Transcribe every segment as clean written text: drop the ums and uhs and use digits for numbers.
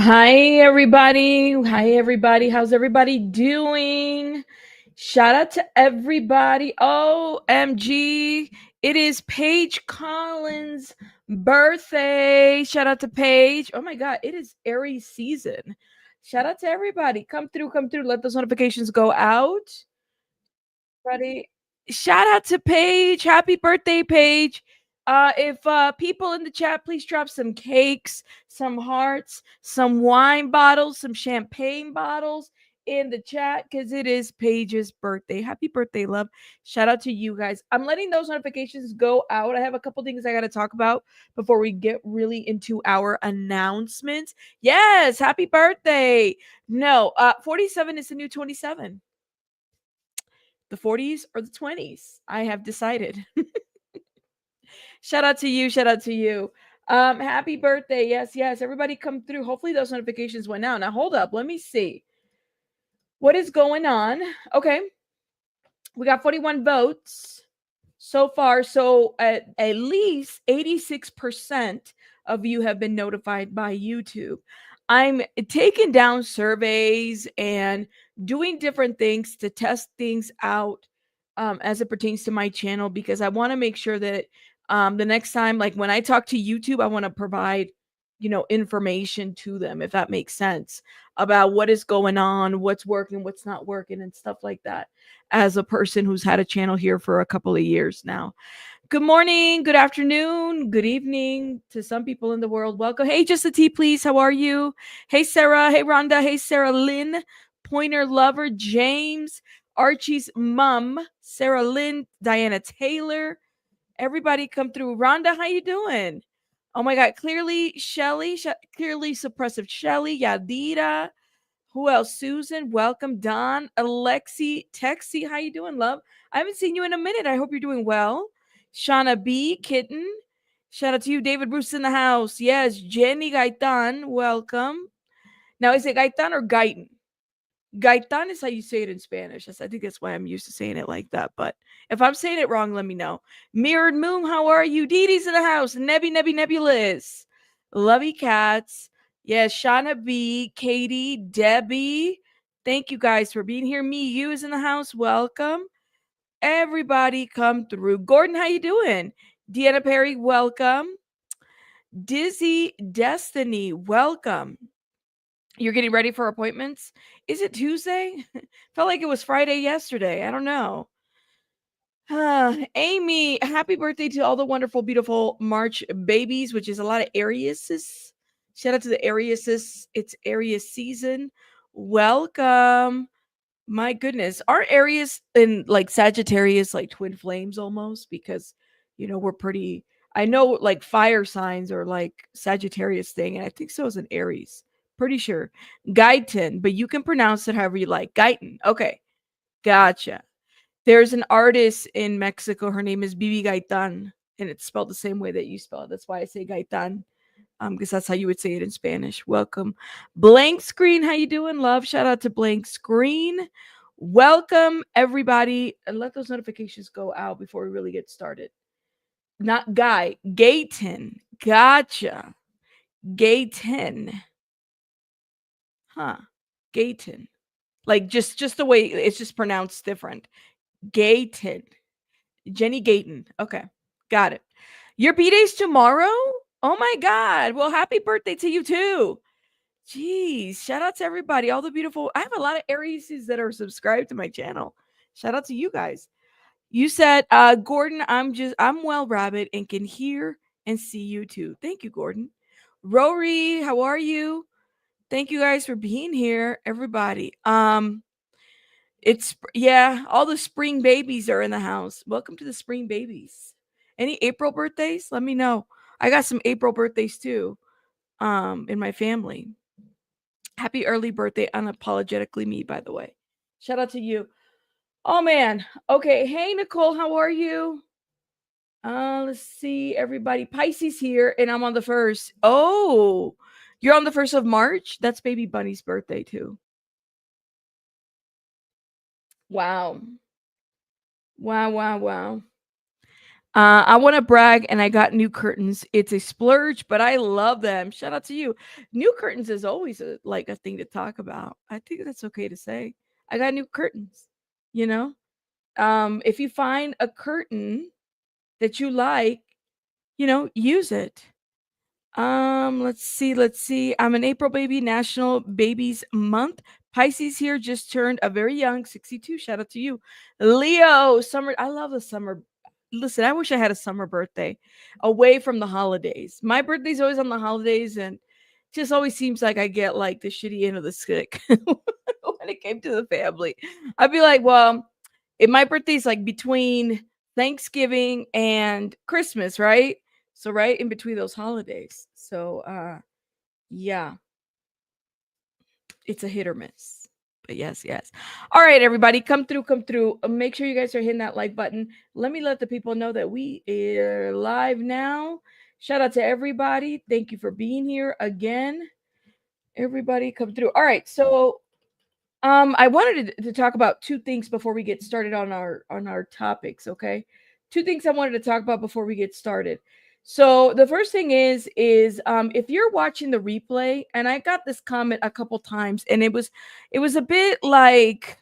Hi, everybody. Hi, everybody. How's everybody doing? Shout out to everybody. OMG. It is Paige Collins' birthday. Shout out to Paige. Oh my God. It is Aries season. Shout out to everybody. Come through, come through. Let those notifications go out. Buddy. Shout out to Paige. Happy birthday, Paige. If people in the chat, please drop some cakes, some hearts, some wine bottles, some champagne bottles in the chat because it is Paige's birthday. Happy birthday, love. Shout out to you guys. I'm letting those notifications go out. I have a couple things I got to talk about before we get really into our announcements. Yes, happy birthday. No, 47 is the new 27. The 40s or the 20s. I have decided. Shout out to you. Shout out to you. Happy birthday. Yes, yes. Everybody come through. Hopefully those notifications went out. Now hold up. Let me see. What is going on? Okay. We got 41 votes so far. So at least 86% of you have been notified by YouTube. I'm taking down surveys and doing different things to test things out as it pertains to my channel because I want to make sure that the next time, like when I talk to YouTube, I want to provide, information to them, if that makes sense, about what is going on, what's working, what's not working, and stuff like that. As a person who's had a channel here for a couple of years now. Good morning, good afternoon, good evening to some people in the world. Welcome. Hey, just a tea, please. How are you? Hey, Sarah. Hey, Rhonda. Hey, Sarah Lynn. Pointer Lover. James. Archie's mom. Sarah Lynn. Diana Taylor. Everybody come through. Rhonda, how you doing? Oh my God. Clearly, Shelly. Clearly suppressive Shelly. Yadira. Who else? Susan, welcome. Don, Alexi, Texi, how you doing, love? I haven't seen you in a minute. I hope you're doing well. Shauna B, Kitten. Shout out to you. David Bruce in the house. Yes, Jenny Gaitan, welcome. Now, is it Gaitan or Gaitan? Gaitan is how you say it in Spanish. I think that's why I'm used to saying it like that. But if I'm saying it wrong, let me know. Mirrored Moon, how are you? Dee Dee's in the house. Nebulous. Lovey Cats. Yes, Shauna B, Katie, Debbie. Thank you guys for being here. Me, you is in the house. Welcome. Everybody come through. Gordon, how you doing? Deanna Perry, welcome. Dizzy Destiny, welcome. You're getting ready for appointments? Is it Tuesday? Felt like it was Friday yesterday. I don't know. Amy, happy birthday to all the wonderful, beautiful March babies, which is a lot of Ariuses. Shout out to the Ariuses. It's Arius season. Welcome. My goodness. Are Aries and like Sagittarius like twin flames almost? Because, we're pretty. I know like fire signs are like Sagittarius thing, and I think so is an Aries. Pretty sure. Gaitan, but you can pronounce it however you like. Gaitan. Okay. Gotcha. There's an artist in Mexico. Her name is Bibi Gaitan, and it's spelled the same way that you spell it. That's why I say Gaitan, because that's how you would say it in Spanish. Welcome, Blank Screen. How you doing, love? Shout out to Blank Screen. Welcome, everybody, and let those notifications go out before we really get started. Not Guy, Gayton. Gotcha. Gayton. Huh. Gayton. Like just the way it's just pronounced different. Gayton. Jenny Gayton. Okay. Got it. Your B-day's tomorrow? Oh my God. Well, happy birthday to you too. Jeez. Shout out to everybody. All the beautiful. I have a lot of Aries that are subscribed to my channel. Shout out to you guys. You said, Gordon, I'm well, Rabbit, and can hear and see you too. Thank you, Gordon. Rory, how are you? Thank you guys for being here, everybody. It's all the spring babies are in the house. Welcome to the spring babies. Any April birthdays? Let me know. I got some April birthdays too. In my family. Happy early birthday, unapologetically me, by the way. Shout out to you. Oh man. Okay. Hey Nicole, how are you? Let's see, everybody. Pisces here, and I'm on the 1st. Oh, you're on the 1st of March? That's baby Bunny's birthday too. Wow. Wow. I want to brag, and I got new curtains. It's a splurge, but I love them. Shout out to you. New curtains is always like a thing to talk about. I think that's okay to say. I got new curtains. You know, if you find a curtain that you like, use it. Let's see. I'm an April baby, National Babies Month. Pisces here just turned a very young 62. Shout out to you. Leo, summer. I love the summer. Listen, I wish I had a summer birthday away from the holidays. My birthday's always on the holidays, and just always seems like I get like the shitty end of the stick when it came to the family. I'd be like, well, if my birthday's like between Thanksgiving and Christmas, right? So right in between those holidays. So yeah, it's a hit or miss. But yes, yes. All right, everybody, come through, come through. Make sure you guys are hitting that like button. Let me let the people know that we are live now. Shout out to everybody. Thank you for being here again. Everybody come through. All right, so I wanted to talk about two things before we get started on our topics, okay? Two things I wanted to talk about before we get started. So the first thing is if you're watching the replay, and I got this comment a couple times, and it was a bit like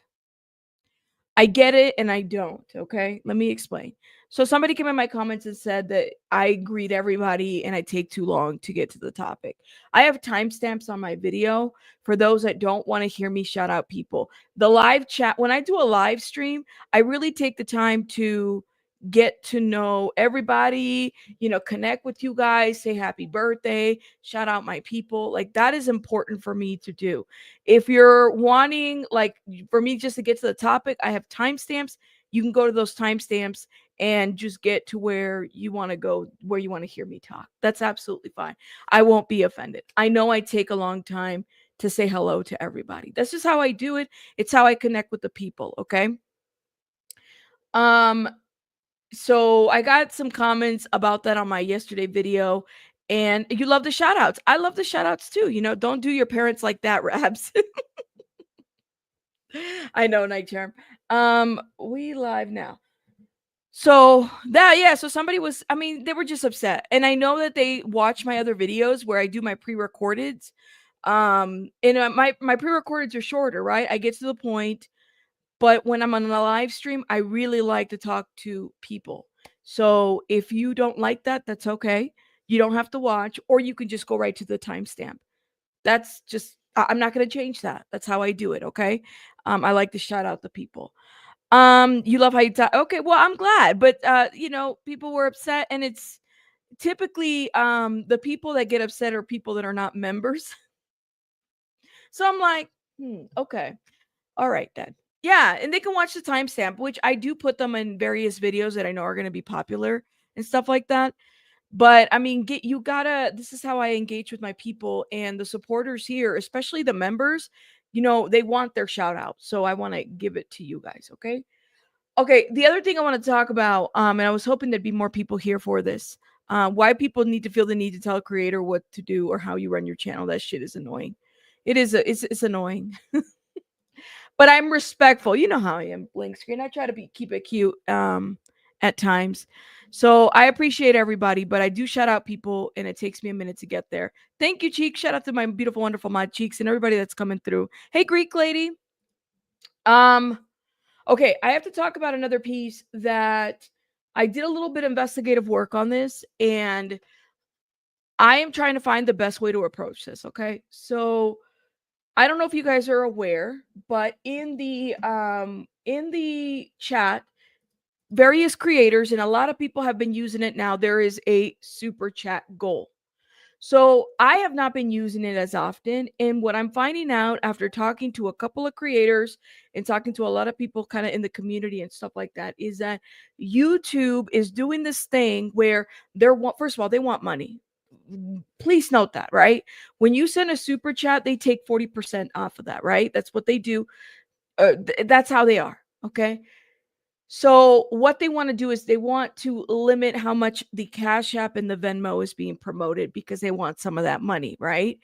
I get it and I don't. Okay. Let me explain. So somebody came in my comments and said that I greet everybody and I take too long to get to the topic. I have timestamps on my video for those that don't want to hear me shout out people. The live chat, when I do a live stream, I really take the time to get to know everybody, connect with you guys, say happy birthday, shout out my people. Like that is important for me to do. If you're wanting, like, for me just to get to the topic, I have timestamps. You can go to those timestamps and just get to where you want to go, where you want to hear me talk. That's absolutely fine. I won't be offended. I know I take a long time to say hello to everybody. That's just how I do it. It's how I connect with the people. Okay. Um, so I got some comments about that on my yesterday video. And you love the shout outs. I love the shout outs too. Don't do your parents like that, Rabs. I know, Night Charm. We live now. So so somebody was, I mean, they were just upset. And I know that they watch my other videos where I do my pre-recordeds. And my pre-recordeds are shorter, right? I get to the point, but when I'm on a live stream, I really like to talk to people. So if you don't like that, that's okay. You don't have to watch, or you can just go right to the timestamp. That's just, I'm not going to change that. That's how I do it. Okay. I like to shout out the people. You love how you talk. Okay. Well, I'm glad, but, people were upset, and it's typically, the people that get upset are people that are not members. So I'm like, okay. All right, then. Yeah, and they can watch the timestamp, which I do put them in various videos that I know are going to be popular and stuff like that. But I mean, this is how I engage with my people and the supporters here, especially the members. They want their shout out. So I want to give it to you guys. Okay. Okay. The other thing I want to talk about, and I was hoping there'd be more people here for this. Why people need to feel the need to tell a creator what to do or how you run your channel. That shit is annoying. It's annoying. But I'm respectful. You know how I am, blink screen. I try to keep it cute at times. So I appreciate everybody, but I do shout out people, and it takes me a minute to get there. Thank you, Cheek. Shout out to my beautiful, wonderful mod Cheeks and everybody that's coming through. Hey, Greek lady. Okay, I have to talk about another piece that I did a little bit of investigative work on this, and I am trying to find the best way to approach this. Okay. So I don't know if you guys are aware, but in the chat, various creators and a lot of people have been using it now. There is a super chat goal. So I have not been using it as often. And what I'm finding out after talking to a couple of creators and talking to a lot of people kind of in the community and stuff like that is that YouTube is doing this thing where first of all, they want money. Please note that, right? When you send a super chat, they take 40% off of that, right? That's what they do. That's how they are. Okay. So what they want to do is they want to limit how much the Cash App and the Venmo is being promoted because they want some of that money, right?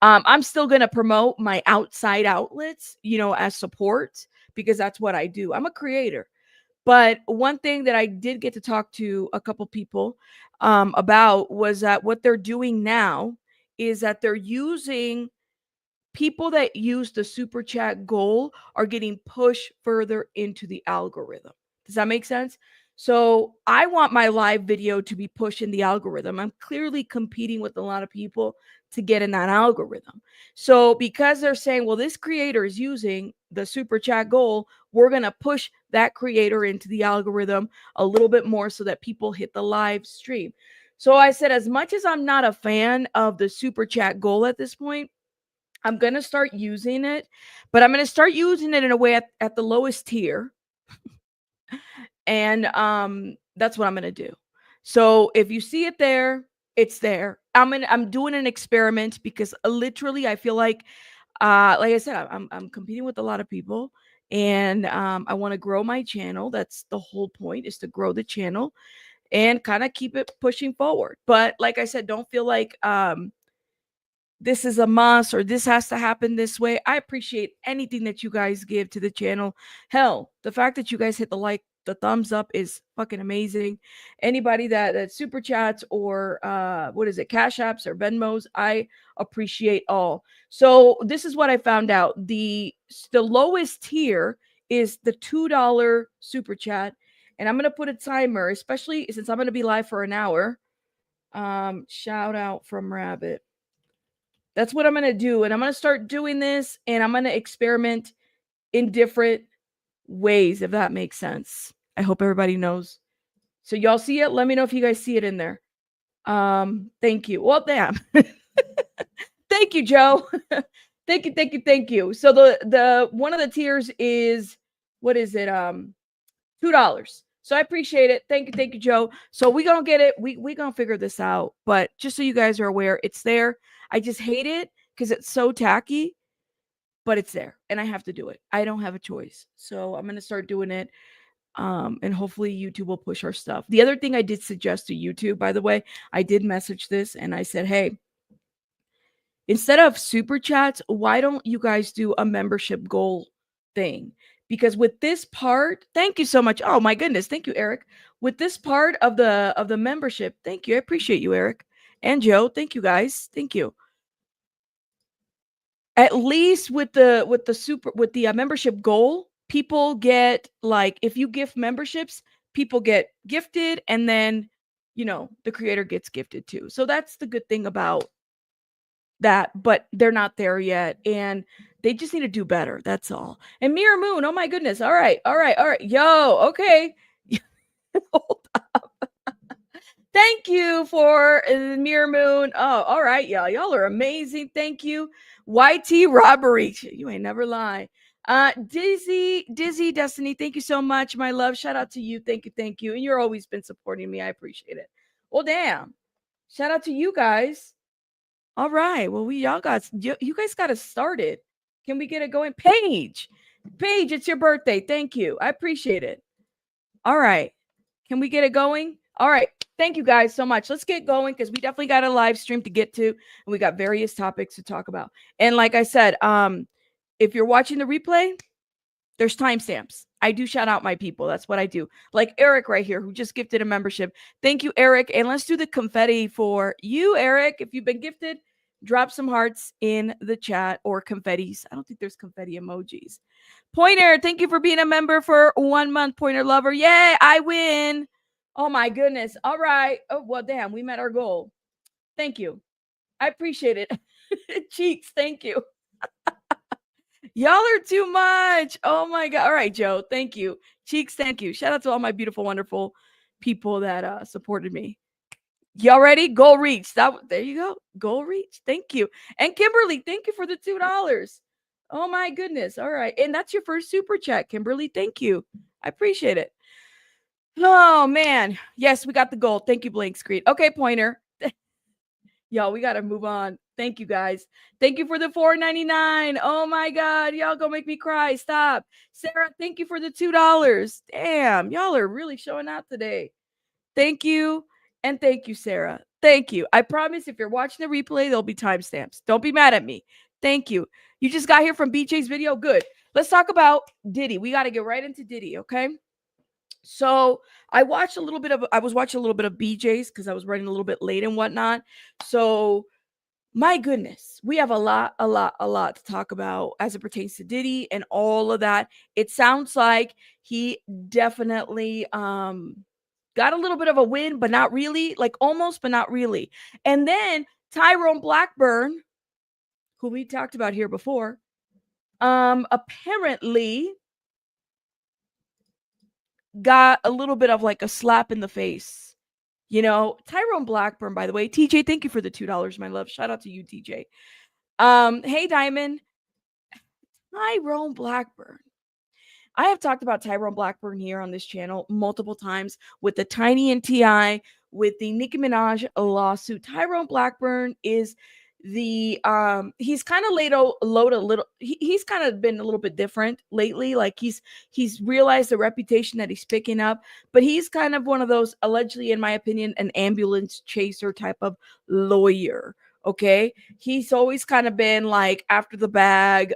I'm still going to promote my outside outlets, as support, because that's what I do. I'm a creator. But one thing that I did get to talk to a couple people about was that what they're doing now is that they're using people that use the super chat goal are getting pushed further into the algorithm. Does that make sense? So I want my live video to be pushed in the algorithm. I'm clearly competing with a lot of people to get in that algorithm. So because they're saying, well, this creator is using the super chat goal, we're going to push that creator into the algorithm a little bit more so that people hit the live stream. So I said, as much as I'm not a fan of the super chat goal at this point, I'm going to start using it, but I'm going to start using it in a way at the lowest tier. And that's what I'm going to do. So if you see it there, it's there. I'm doing an experiment because literally I feel like I said, I'm competing with a lot of people, and I want to grow my channel. That's the whole point, is to grow the channel and kind of keep it pushing forward. But like I said, don't feel like this is a must or this has to happen this way. I appreciate anything that you guys give to the channel. Hell, the fact that you guys hit the thumbs up is fucking amazing. Anybody that super chats or what is it, Cash Apps or Venmos, I appreciate all. So this is what I found out. The lowest tier is the $2 super chat. And I'm gonna put a timer, especially since I'm gonna be live for an hour. Shout out from Rabbit. That's what I'm going to do. And I'm going to start doing this, and I'm going to experiment in different ways, if that makes sense. I hope everybody knows. So y'all see it? Let me know if you guys see it in there. Thank you. Well, damn. Thank you, Joe. Thank you. So the one of the tiers is, what is it? $2. So I appreciate it. Thank you, Joe. So we gonna get it. We gonna figure this out. But just so you guys are aware, it's there. I just hate it because it's so tacky, but it's there, and I have to do it. I don't have a choice. So I'm gonna start doing it. And hopefully YouTube will push our stuff. The other thing I did suggest to YouTube, by the way, I did message this and I said, hey, instead of super chats, why don't you guys do a membership goal thing? Because with this part, thank you so much. Oh my goodness, thank you, Eric. With this part of the membership, thank you. I appreciate you, Eric and Joe. Thank you, guys. Thank you. At least with the membership goal, people get, like, if you gift memberships, people get gifted, and then the creator gets gifted too. So that's the good thing about that, but they're not there yet, and they just need to do better. That's all. And Mirror Moon, oh my goodness. All right. Yo, okay. Hold up. Thank you for Mirror Moon. Oh, all right, y'all are amazing. Thank you. YT Robbery, you ain't never lie. Dizzy Destiny, thank you so much, my love. Shout out to you. Thank you. And you're always been supporting me. I appreciate it. Well, damn. Shout out to you guys. All right. Well, you guys got us started. Can we get it going? Paige, it's your birthday. Thank you. I appreciate it. All right. Can we get it going? All right. Thank you guys so much. Let's get going because we definitely got a live stream to get to, and we got various topics to talk about. And like I said, if you're watching the replay, there's timestamps. I do shout out my people. That's what I do. Like Eric right here, who just gifted a membership. Thank you, Eric. And let's do the confetti for you, Eric. If you've been gifted, drop some hearts in the chat or confettis. I don't think there's confetti emojis. Pointer, thank you for being a member for 1 month. Pointer lover. Yay, I win. Oh my goodness. All right. Oh, well, damn, we met our goal. Thank you. I appreciate it. Cheeks, thank you. Y'all are too much. Oh my God. All right, Joe. Thank you. Cheeks, thank you. Shout out to all my beautiful, wonderful people that supported me. Y'all ready? Goal reached. There you go. Goal reached. Thank you. And Kimberly, thank you for the $2. Oh my goodness. All right. And that's your first super chat, Kimberly. Thank you. I appreciate it. Oh man. Yes, we got the goal. Thank you, Blank Screen. Okay, Pointer. Y'all, we got to move on. Thank you, guys. Thank you for the $4.99. Oh my God. Y'all gonna make me cry. Stop. Sarah, thank you for the $2. Damn, y'all are really showing out today. Thank you. And thank you, Sarah. Thank you. I promise if you're watching the replay, there'll be timestamps. Don't be mad at me. Thank you. You just got here from BJ's video. Good. Let's talk about Diddy. We got to get right into Diddy, okay? So I was watching a little bit of BJ's because I was running a little bit late and whatnot. So my goodness, we have a lot to talk about as it pertains to Diddy and all of that. It sounds like he definitely got a little bit of a win, but not really, like almost, but not really. And then Tyrone Blackburn, who we talked about here before, apparently got a little bit of like a slap in the face. You know, Tyrone Blackburn, by the way, TJ, thank you for the $2, my love. Shout out to you, TJ. Hey Diamond, Tyrone Blackburn. I have talked about Tyrone Blackburn here on this channel multiple times with the Tiny and Ti, with the Nicki Minaj lawsuit. Tyrone Blackburn is the he's kind of load a little he's kind of been a little bit different lately. Like he's realized the reputation that he's picking up, but he's kind of one of those, allegedly in my opinion, an ambulance chaser type of lawyer. Okay, he's always kind of been like after the bag,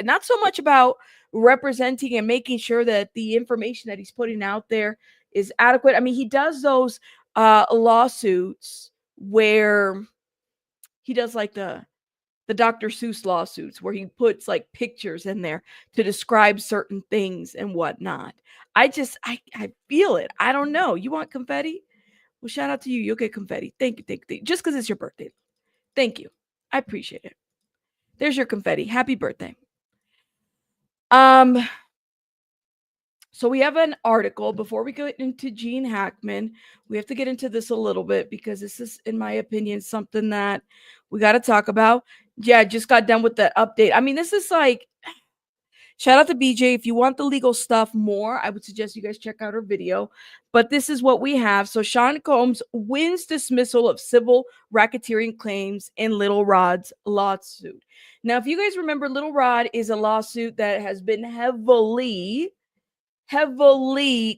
not so much about representing and making sure that the information that he's putting out there is adequate. I mean, he does those lawsuits where he does like the Dr. Seuss lawsuits where he puts like pictures in there to describe certain things and whatnot. I feel it. I don't know. You want confetti? Well, shout out to you. You'll get confetti. Thank you. Thank you. Just because it's your birthday. Thank you. I appreciate it. There's your confetti. Happy birthday. So we have an article. Before we get into Gene Hackman, we have to get into this a little bit because this is, in my opinion, something that we got to talk about. Yeah, just got done with that update. I mean, this is like, shout out to BJ. If you want the legal stuff more, I would suggest you guys check out her video. But this is what we have. So Sean Combs wins dismissal of civil racketeering claims in Little Rod's lawsuit. Now, if you guys remember, Little Rod is a lawsuit that has been heavily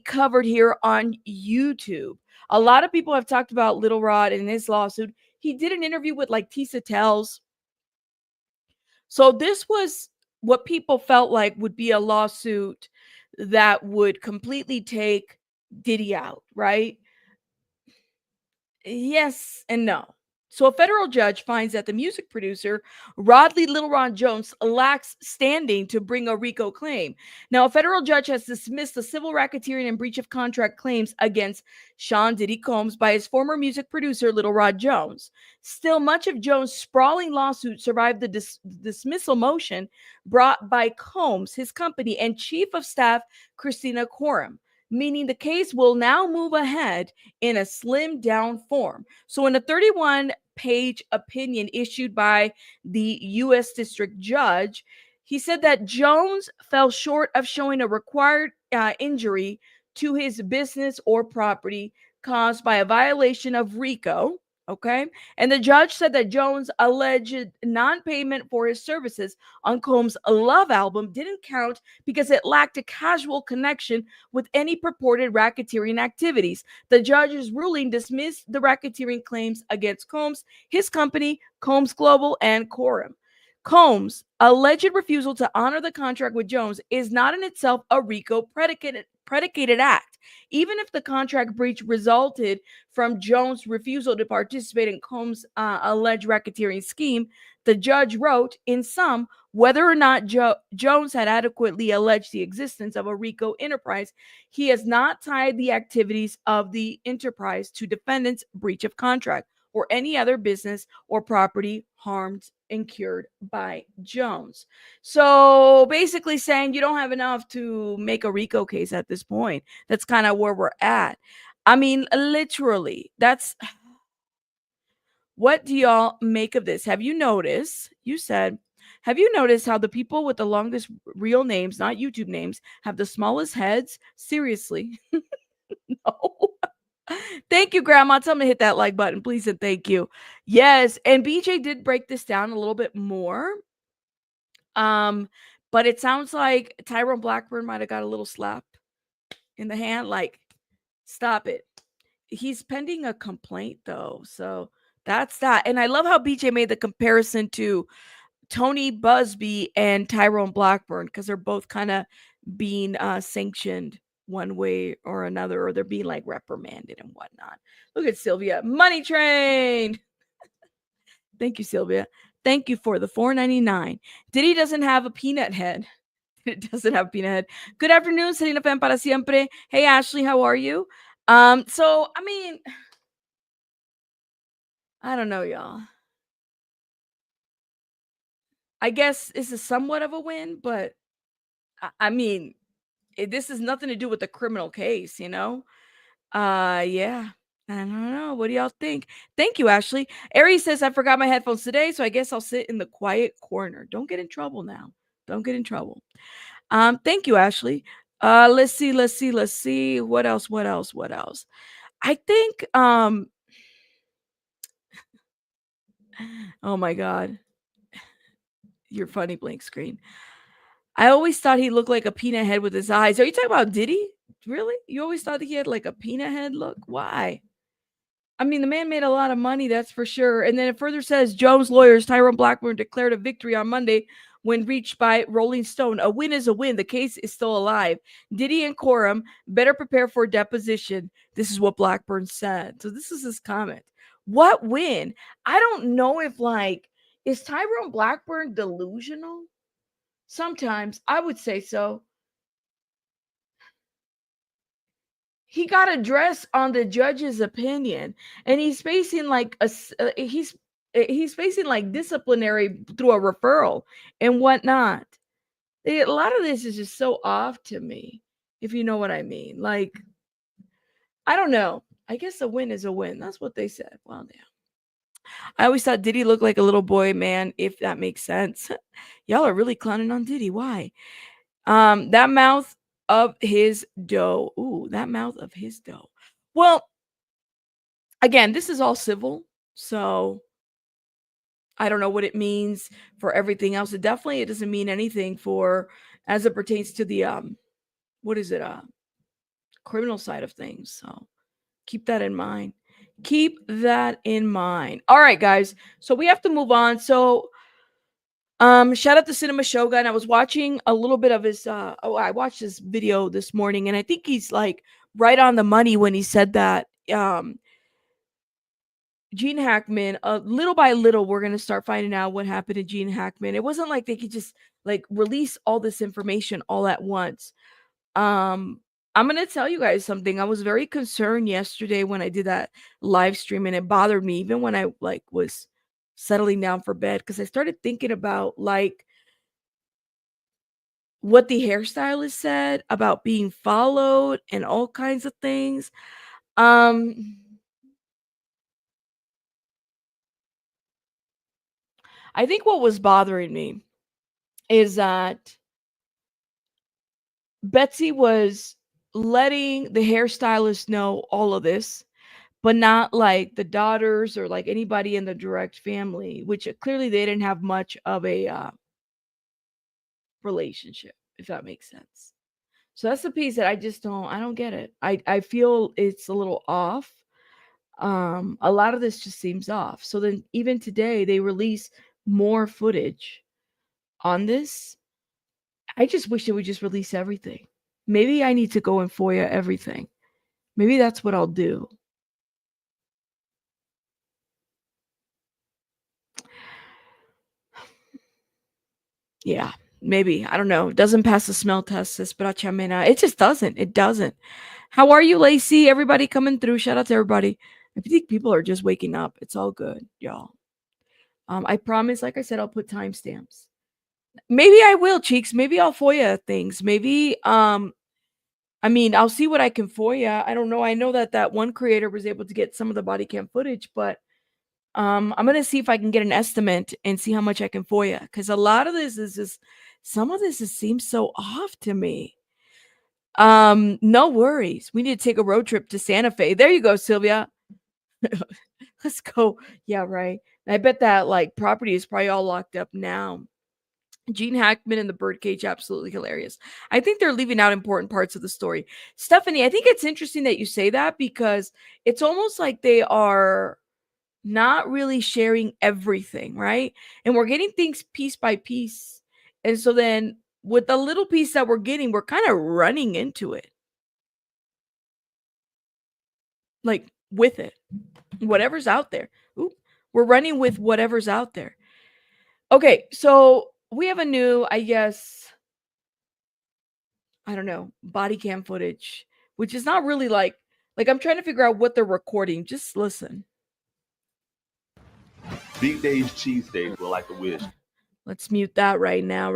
covered here on YouTube. A lot of people have talked about Little Rod and his lawsuit. He did an interview with like Tisa Tells. So this was what people felt like would be a lawsuit that would completely take Diddy out, right? Yes and no. So a federal judge finds that the music producer, Rodley Little Ron Jones, lacks standing to bring a RICO claim. Now, a federal judge has dismissed the civil racketeering and breach of contract claims against Sean Diddy Combs by his former music producer, Little Rod Jones. Still, much of Jones' sprawling lawsuit survived the dismissal motion brought by Combs, his company, and chief of staff, Christina Quorum, meaning the case will now move ahead in a slimmed down form. So, in a 31-page opinion issued by the U.S. District Judge, he said that Jones fell short of showing a required injury to his business or property caused by a violation of RICO. Okay. And the judge said that Jones' alleged non payment for his services on Combs' Love album didn't count because it lacked a casual connection with any purported racketeering activities. The judge's ruling dismissed the racketeering claims against Combs, his company, Combs Global, and Quorum. Combs' alleged refusal to honor the contract with Jones is not in itself a RICO predicated act. Even if the contract breach resulted from Jones' refusal to participate in Combs' alleged racketeering scheme, the judge wrote, in sum, whether or not Jones had adequately alleged the existence of a RICO enterprise, he has not tied the activities of the enterprise to defendant's breach of contract or any other business or property harmed, incurred by Jones. So basically saying you don't have enough to make a RICO case at this point. That's kind of where we're at. I mean, literally, that's what do y'all make of this? Have you noticed? You said, have you noticed how the people with the longest real names, not YouTube names, have the smallest heads? Seriously. No. Thank you, Grandma. Tell me to hit that like button, please, and thank you. Yes, and BJ did break this down a little bit more. But it sounds like Tyrone Blackburn might have got a little slap in the hand. Like, stop it. He's pending a complaint though, so that's that. And I love how BJ made the comparison to Tony Busby and Tyrone Blackburn because they're both kind of being sanctioned one way or another, or they're being like reprimanded and whatnot. Look at Sylvia. Money train. Thank you, Sylvia. Thank you for the $4.99. Diddy doesn't have a peanut head. It doesn't have a peanut head. Good afternoon, Selena Fan para siempre. Hey, Ashley, how are you? So I mean, I don't know, y'all. I guess this is somewhat of a win, but I mean, this has nothing to do with the criminal case, you know? Yeah. I don't know. What do y'all think? Thank you, Ashley. Aries says, I forgot my headphones today, so I guess I'll sit in the quiet corner. Don't get in trouble now. Don't get in trouble. Thank you, Ashley. Let's see. What else? What else? What else? I think, oh my God. Your funny blank screen. I always thought he looked like a peanut head with his eyes. Are you talking about Diddy? Really? You always thought he had like a peanut head look? Why? I mean, the man made a lot of money, that's for sure. And then it further says Jones' lawyers, Tyrone Blackburn, declared a victory on Monday when reached by Rolling Stone. A win is a win. The case is still alive. Diddy and Coram better prepare for deposition. This is what Blackburn said. So this is his comment. What win? I don't know if like, is Tyrone Blackburn delusional? Sometimes I would say so. He got addressed on the judge's opinion, and he's facing like he's facing like disciplinary through a referral and whatnot. A lot of this is just so off to me, if you know what I mean. Like, I don't know. I guess a win is a win. That's what they said. Well, yeah. I always thought Diddy looked like a little boy, man, if that makes sense. Y'all are really clowning on Diddy. Why? That mouth of his dough. Ooh, that mouth of his dough. Well, again, this is all civil, so I don't know what it means for everything else. It doesn't mean anything for as it pertains to the what is it? Criminal side of things. So keep that in mind. Keep that in mind. All right, guys. So we have to move on. So shout out to Cinema Shogun. I was watching a little bit of his I watched his video this morning, and I think he's like right on the money when he said that Gene Hackman, little by little, we're gonna start finding out what happened to Gene Hackman. It wasn't like they could just like release all this information all at once. I'm gonna tell you guys something. I was very concerned yesterday when I did that live stream, and it bothered me even when I like was settling down for bed because I started thinking about like what the hairstylist said about being followed and all kinds of things. Um, I think what was bothering me is that Betsy was letting the hairstylist know all of this, but not like the daughters or like anybody in the direct family, which clearly they didn't have much of a relationship, if that makes sense. So that's the piece that I don't get it. I feel it's a little off. A lot of this just seems off. So then even today they release more footage on this. I just wish they would just release everything. Maybe I need to go and FOIA everything. Maybe that's what I'll do. Yeah, maybe. I don't know. It doesn't pass the smell test, sis Brachamena. It just doesn't. It doesn't. How are you, Lacey? Everybody coming through. Shout out to everybody. I think people are just waking up. It's all good, y'all. I promise, like I said, I'll put timestamps. Maybe I will, Cheeks. Maybe I'll FOIA things. Maybe I mean, I'll see what I can FOIA. I don't know. I know that that one creator was able to get some of the body cam footage, but I'm gonna see if I can get an estimate and see how much I can FOIA because a lot of this is just some of this just seems so off to me. No worries. We need to take a road trip to Santa Fe. There you go, Sylvia. Let's go. Yeah, right. I bet that like property is probably all locked up now. Gene Hackman and the birdcage, absolutely hilarious. I think they're leaving out important parts of the story. Stephanie, I think it's interesting that you say that because it's almost like they are not really sharing everything, right? And we're getting things piece by piece. And so then with the little piece that we're getting, we're kind of running into it. like with it. Whatever's out there. Oop, we're running with whatever's out there. Okay, so we have a new, I guess, I don't know, body cam footage, which is not really like I'm trying to figure out what they're recording. Just listen. Big days, cheesesteaks were like a wish. Let's mute that right now.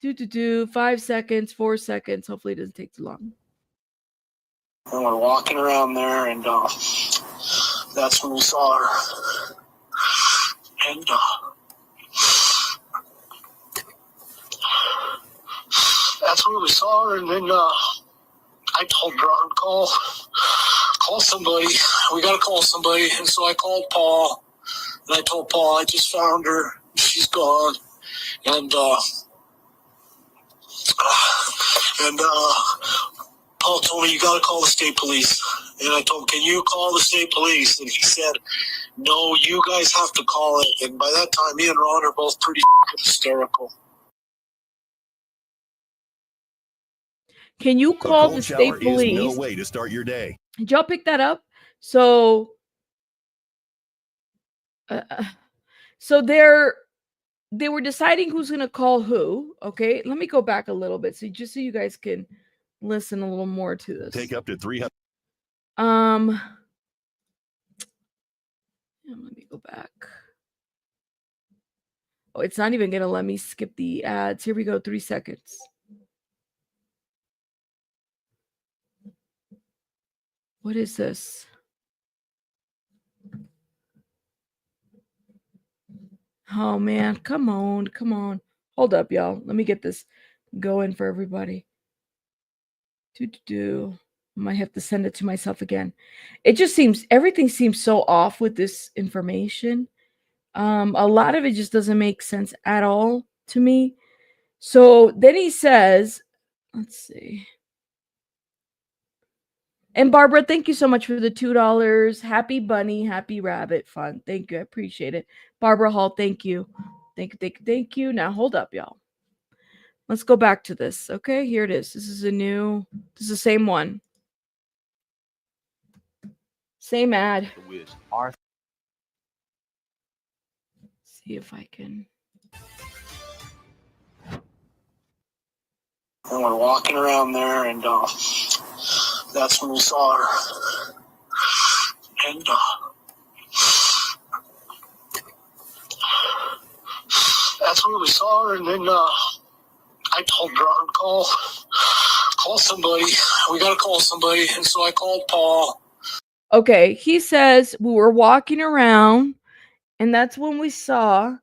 5 seconds, 4 seconds. Hopefully it doesn't take too long. And we're walking around there, and that's when we saw her. And that's when we saw her, and then I told Ron, call somebody. We got to call somebody. And so I called Paul, and I told Paul, I just found her. She's gone. And Paul told me, you got to call the state police. And I told him, can you call the state police? And he said, no, you guys have to call it. And by that time, me and Ron are both pretty hysterical. Can you call the state police? No way to start your day. Did y'all pick that up? So, so they were deciding who's going to call who. Okay, let me go back a little bit, so you guys can listen a little more to this. Take up to 300. Let me go back. Oh, it's not even going to let me skip the ads. Here we go. 3 seconds. What is this? Oh, man. Come on. Hold up, y'all. Let me get this going for everybody. I might have to send it to myself again. It just seems, everything seems so off with this information. A lot of it just doesn't make sense at all to me. So then he says, let's see. And Barbara, thank you so much for the $2. Happy bunny, happy rabbit fun. Thank you. I appreciate it. Barbara Hall, thank you. Thank you. Now hold up, y'all. Let's go back to this. Okay, here it is. This is the same one. Same ad. See if I can. And we're walking around there, and that's when we saw her. And that's when we saw her, and then I told Ron, call somebody. We got to call somebody. And so I called Paul. Okay, he says we were walking around, and that's when we saw,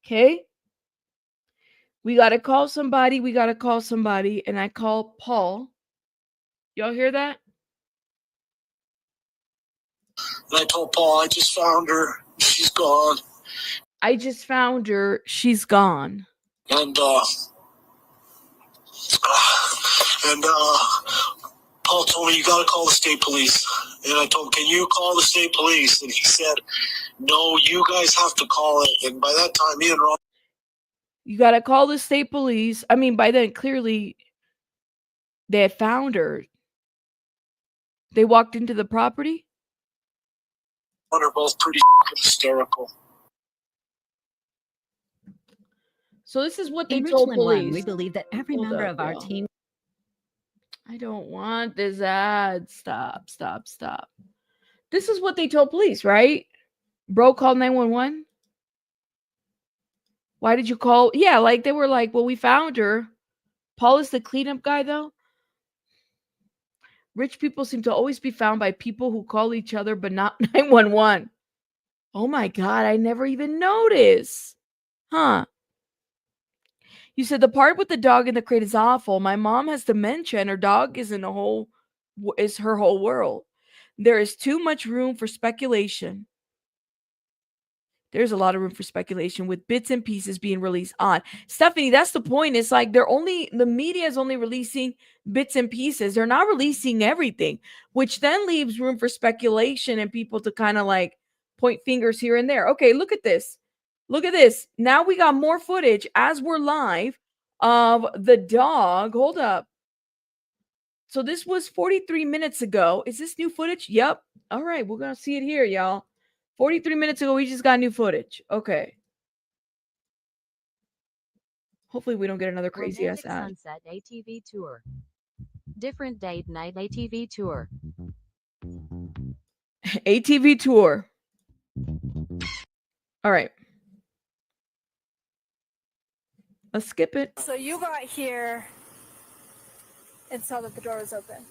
okay, we got to call somebody, and I called Paul. Y'all hear that? And I told Paul, I just found her. She's gone. And Paul told me, you got to call the state police. And I told him, can you call the state police? And he said, no, you guys have to call it. And by that time, me and Ron. You got to call the state police. I mean, by then, clearly, they had found her. They walked into the property. Are both pretty hysterical. So this is what they told police. We believe that every member of our team. I don't want this ad. Stop. This is what they told police, right? Bro called 911. Why did you call? Yeah, like they were like, well, we found her. Paul is the cleanup guy, though. Rich people seem to always be found by people who call each other, but not 911. Oh my God, I never even noticed. Huh. You said the part with the dog in the crate is awful. My mom has dementia and her dog is her whole world. There is too much room for speculation. There's a lot of room for speculation with bits and pieces being released on. Stephanie, that's the point. It's like the media is only releasing bits and pieces. They're not releasing everything, which then leaves room for speculation and people to kind of like point fingers here and there. Okay, look at this. Now we got more footage as we're live of the dog. Hold up. So this was 43 minutes ago. Is this new footage? Yep. All right, we're going to see it here, y'all. 43 minutes ago, we just got new footage. Okay. Hopefully we don't get another crazy Romantic ass ad. Sunset ATV Tour. Different Date Night ATV Tour. ATV tour. All right. Let's skip it. So you got here and saw that the door was open,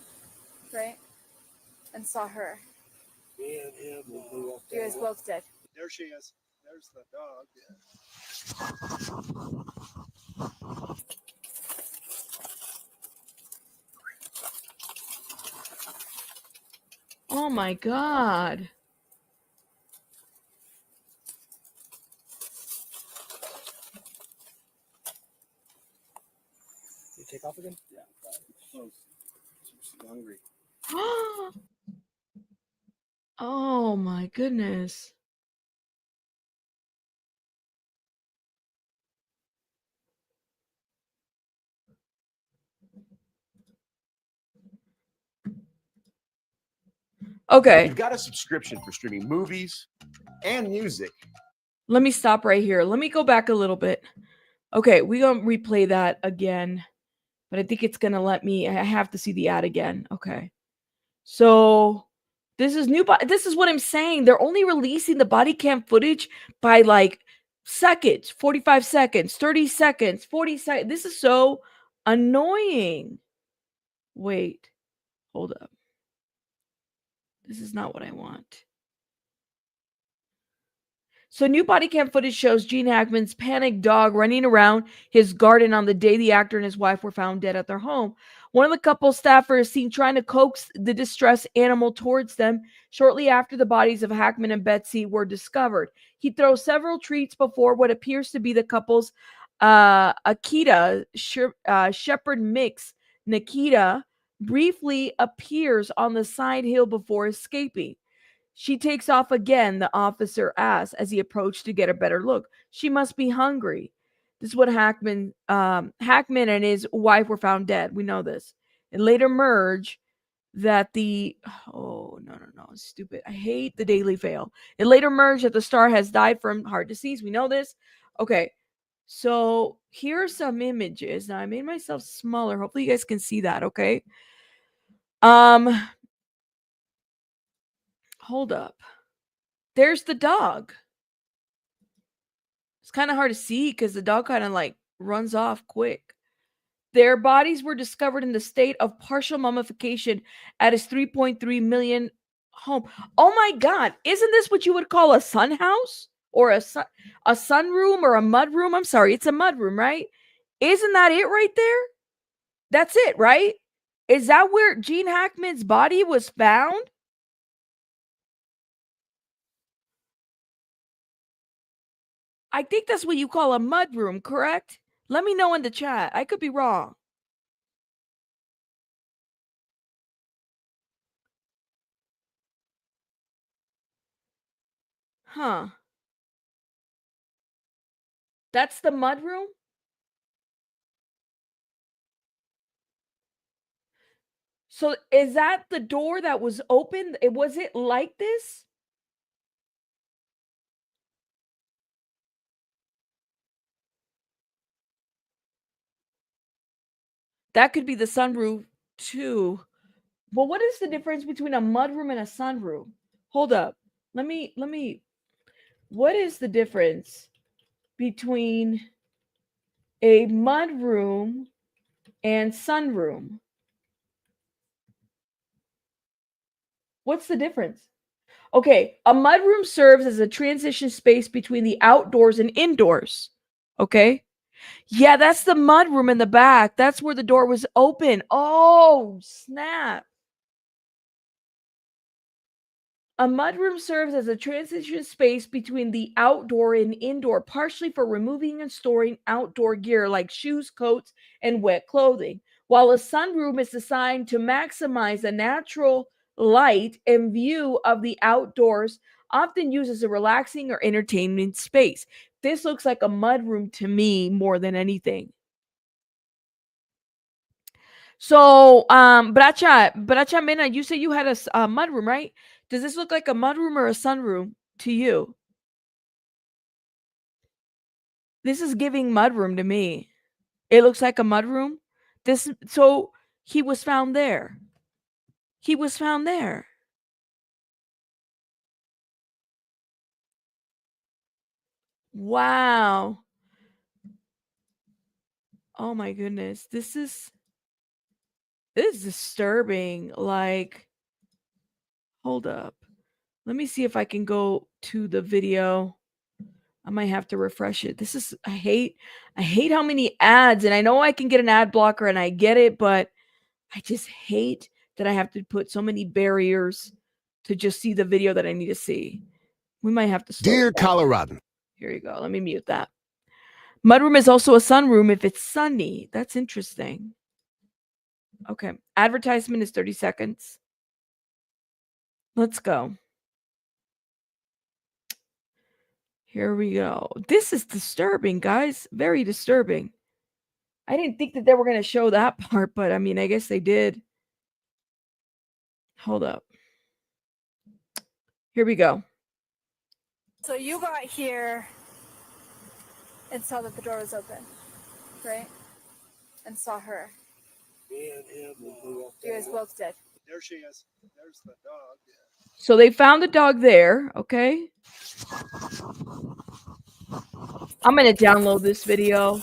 right? And saw her. Me and him, we walked You guys both did. There she is. There's the dog. Oh my God. You take off again? Yeah. Close. She's hungry. Oh my goodness. Okay. You've got a subscription for streaming movies and music. Let me stop right here. Let me go back a little bit. Okay, we're going to replay that again. But I think it's going to let me. I have to see the ad again. Okay. So this is new. This is what I'm saying. They're only releasing the body cam footage by like seconds, 45 seconds, 30 seconds, 40 seconds. This is so annoying. Wait, hold up. This is not what I want. So new body cam footage shows Gene Hackman's panicked dog running around his garden on the day the actor and his wife were found dead at their home. One of the couple's staffers is seen trying to coax the distressed animal towards them shortly after the bodies of Hackman and Betsy were discovered. He throws several treats before what appears to be the couple's Akita shepherd mix. Nikita briefly appears on the side hill before escaping. She takes off again, the officer asks as he approached to get a better look. She must be hungry. This is what Hackman and his wife were found dead. We know this. It later emerged that no, stupid. I hate the Daily Fail. It later emerged that the star has died from heart disease. We know this. Okay, so here are some images. Now I made myself smaller. Hopefully you guys can see that. Okay. Hold up. There's the dog. It's kind of hard to see because the dog kind of like runs off quick. Their bodies were discovered in the state of partial mummification at his 3.3 million home. Oh my God. Isn't this what you would call a sun house or a sun room or a mud room? I'm sorry. It's a mud room, right? Isn't that it right there? That's it, right? Is that where Gene Hackman's body was found? I think that's what you call a mud room, correct? Let me know in the chat. I could be wrong. Huh. That's the mud room? So is that the door that was open? Was it like this? That could be the sunroof too. Well, what is the difference between a mudroom and a sunroom? Hold up. Let me what is the difference between a mudroom and sunroom? What's the difference? Okay, a mudroom serves as a transition space between the outdoors and indoors. Okay? Yeah, that's the mud room in the back. That's where the door was open. Oh, snap. A mudroom serves as a transition space between the outdoor and indoor, partially for removing and storing outdoor gear like shoes, coats, and wet clothing, while a sunroom is designed to maximize the natural light and view of the outdoors, often used as a relaxing or entertainment space. This looks like a mudroom to me more than anything. So, Bracha Mena, you say you had a mudroom, right? Does this look like a mudroom or a sunroom to you? This is giving mudroom to me. It looks like a mudroom. So he was found there. He was found there. Wow. Oh my goodness. This is disturbing. Like, hold up. Let me see if I can go to the video. I might have to refresh it. I hate how many ads, and I know I can get an ad blocker and I get it, but I just hate that I have to put so many barriers to just see the video that I need to see. We might have to slow Dear it down. Colorado. Here you go. Let me mute that. Mudroom is also a sunroom if it's sunny. That's interesting. Okay. Advertisement is 30 seconds. Let's go. Here we go. This is disturbing, guys. Very disturbing. I didn't think that they were going to show that part, but I mean, I guess they did. Hold up. Here we go. So you got here and saw that the door was open, right? And saw her. Me and him, You guys both did. There she is. There's the dog. So they found the dog there, okay? I'm going to download this video.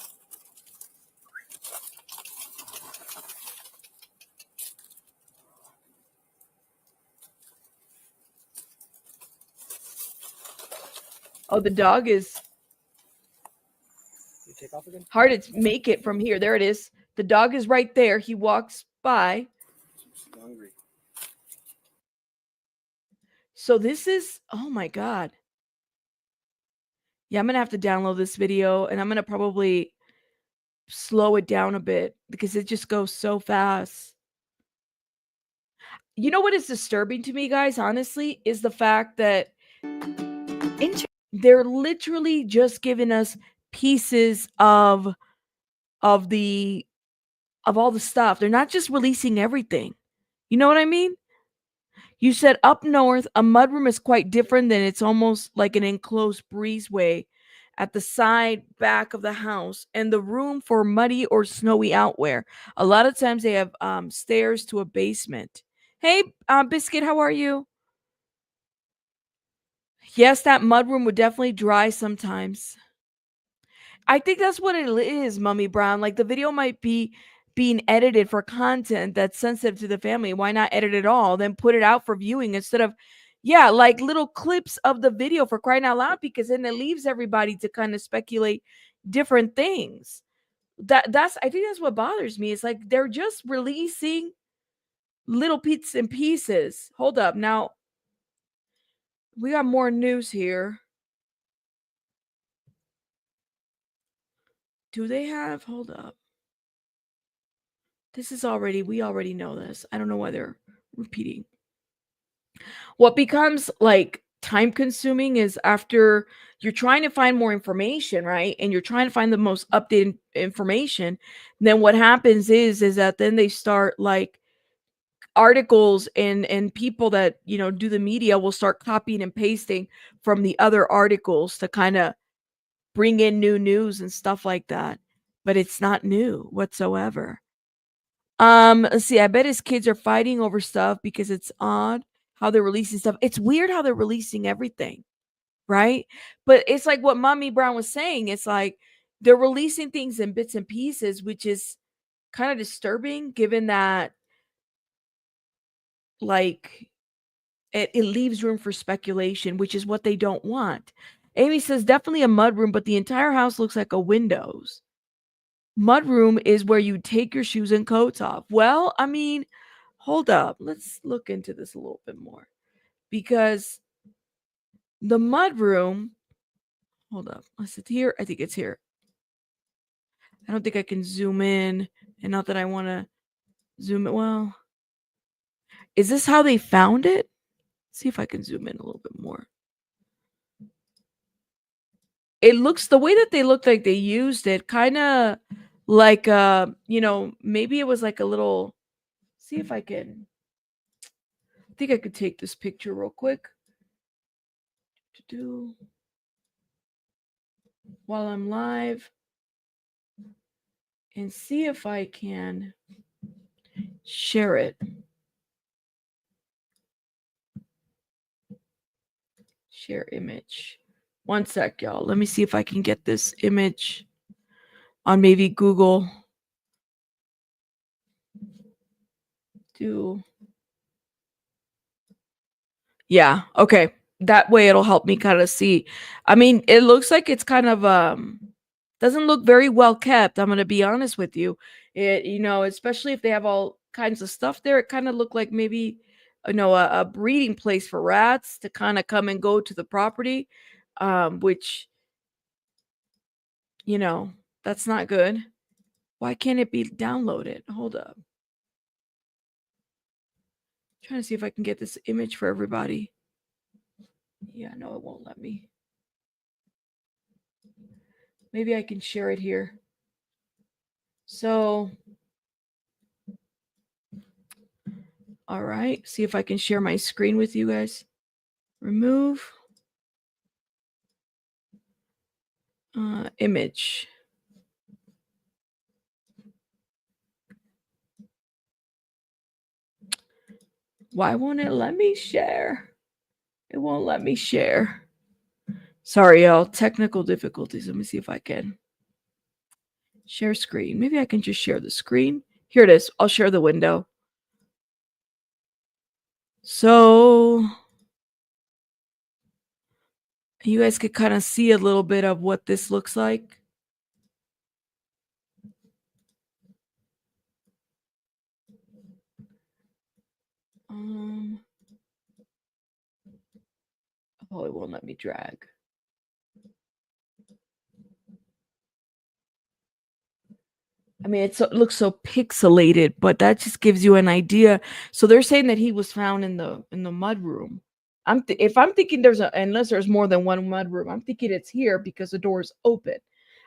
Oh, the dog is You take off again? hard to make it from here. There it is. The dog is right there. He walks by. She's hungry. So this is, oh my God. Yeah, I'm going to have to download this video and I'm going to probably slow it down a bit because it just goes so fast. You know what is disturbing to me, guys, honestly, is the fact that they're literally just giving us pieces of all the stuff. They're not just releasing everything. You know what I mean? You said up north, a mudroom is quite different than it's almost like an enclosed breezeway at the side back of the house and the room for muddy or snowy outwear. A lot of times they have stairs to a basement. Hey, Biscuit, how are you? Yes, that mudroom would definitely dry sometimes. I think that's what it is, Mummy Brown. Like the video might be being edited for content that's sensitive to the family. Why not edit it all, then put it out for viewing instead of, yeah, like little clips of the video, for crying out loud, because then it leaves everybody to kind of speculate different things. That's I think that's what bothers me. It's like they're just releasing little bits and pieces. Hold up. Now we got more news here. Do they have, hold up. We already know this. I don't know why they're repeating. What becomes like time consuming is after you're trying to find more information, right? And you're trying to find the most updated information. Then what happens is that then they start like articles and people that, you know, do the media will start copying and pasting from the other articles to kind of bring in new news and stuff like that. But it's not new whatsoever. Let's see. I bet his kids are fighting over stuff because it's odd how they're releasing stuff. It's weird how they're releasing everything, right? But it's like what Mommy Brown was saying. It's like they're releasing things in bits and pieces, which is kind of disturbing given that like it leaves room for speculation, which is what they don't want. Amy says definitely a mudroom, but the entire house looks like a windows. Mudroom is where you take your shoes and coats off. Well, I mean, hold up. Let's look into this a little bit more. Because the mudroom, hold up. Is it here? I think it's here. I don't think I can zoom in. And not that I want to zoom it. Well, is this how they found it? Let's see if I can zoom in a little bit more. It looks, the way that they look like they used it kind of like maybe it was like a little. See if I can. I think I could take this picture real quick to do while I'm live and see if I can share it. Share image. One sec, y'all. Let me see if I can get this image on maybe Google. Yeah, okay. That way it'll help me kind of see. I mean, it looks like it's kind of doesn't look very well kept. I'm gonna be honest with you. It especially if they have all kinds of stuff there, it kind of looked like maybe a breeding place for rats to kind of come and go to the property, which that's not good. Why can't it be downloaded? Hold up. Trying to see if I can get this image for everybody. Yeah, no, it won't let me. Maybe I can share it here. So, all right, see if I can share my screen with you guys. Remove image. Why won't it let me share? It won't let me share. Sorry, y'all. Technical difficulties. Let me see if I can share screen. Maybe I can just share the screen. Here it is. I'll share the window. So you guys could kind of see a little bit of what this looks like. Oh, it won't let me drag. I mean, it looks so pixelated, but that just gives you an idea. So they're saying that he was found in the mud room. If I'm thinking unless there's more than one mud room, I'm thinking it's here because the door is open.